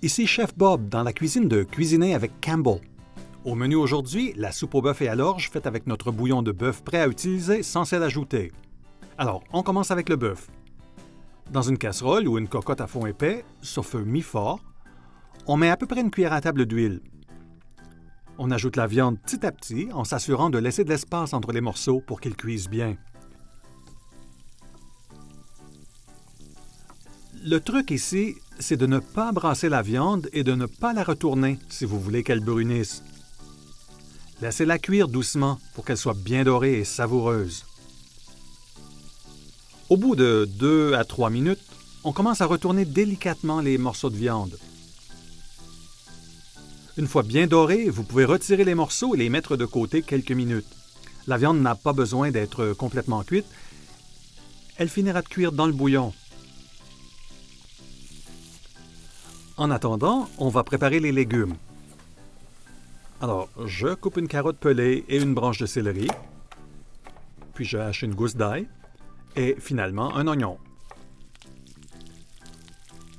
Ici Chef Bob dans la cuisine de Cuisiner avec Campbell. Au menu aujourd'hui, la soupe au bœuf et à l'orge faite avec notre bouillon de bœuf prêt à utiliser sans sel ajouté. Alors, on commence avec le bœuf. Dans une casserole ou une cocotte à fond épais, sur feu mi-fort, on met à peu près une cuillère à table d'huile. On ajoute la viande petit à petit en s'assurant de laisser de l'espace entre les morceaux pour qu'ils cuisent bien. Le truc ici, c'est de ne pas brasser la viande et de ne pas la retourner si vous voulez qu'elle brunisse. Laissez-la cuire doucement pour qu'elle soit bien dorée et savoureuse. Au bout de 2 à 3 minutes, on commence à retourner délicatement les morceaux de viande. Une fois bien dorés, vous pouvez retirer les morceaux et les mettre de côté quelques minutes. La viande n'a pas besoin d'être complètement cuite. Elle finira de cuire dans le bouillon. En attendant, on va préparer les légumes. Alors, je coupe une carotte pelée et une branche de céleri, puis je hache une gousse d'ail et finalement un oignon.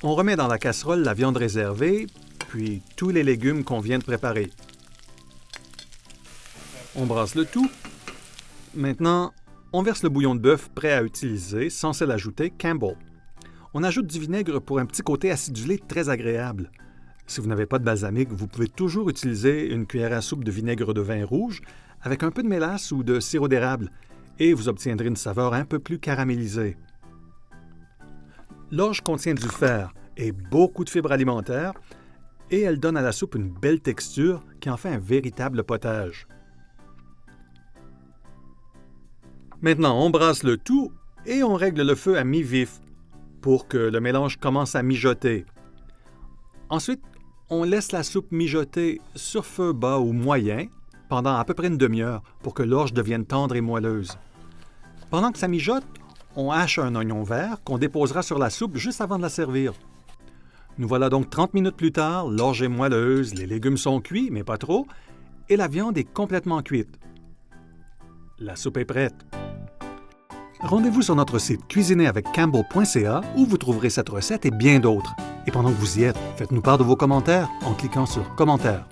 On remet dans la casserole la viande réservée, puis tous les légumes qu'on vient de préparer. On brasse le tout. Maintenant, on verse le bouillon de bœuf prêt à utiliser sans sel ajouté Campbell. On ajoute du vinaigre pour un petit côté acidulé très agréable. Si vous n'avez pas de balsamique, vous pouvez toujours utiliser une cuillère à soupe de vinaigre de vin rouge avec un peu de mélasse ou de sirop d'érable et vous obtiendrez une saveur un peu plus caramélisée. L'orge contient du fer et beaucoup de fibres alimentaires et elle donne à la soupe une belle texture qui en fait un véritable potage. Maintenant, on brasse le tout et on règle le feu à mi-vif pour que le mélange commence à mijoter. Ensuite, on laisse la soupe mijoter sur feu bas ou moyen pendant à peu près une demi-heure pour que l'orge devienne tendre et moelleuse. Pendant que ça mijote, on hache un oignon vert qu'on déposera sur la soupe juste avant de la servir. Nous voilà donc 30 minutes plus tard, l'orge est moelleuse, les légumes sont cuits, mais pas trop, et la viande est complètement cuite. La soupe est prête. Rendez-vous sur notre site cuisineraveccampbell.ca où vous trouverez cette recette et bien d'autres. Et pendant que vous y êtes, faites-nous part de vos commentaires en cliquant sur « Commentaires ».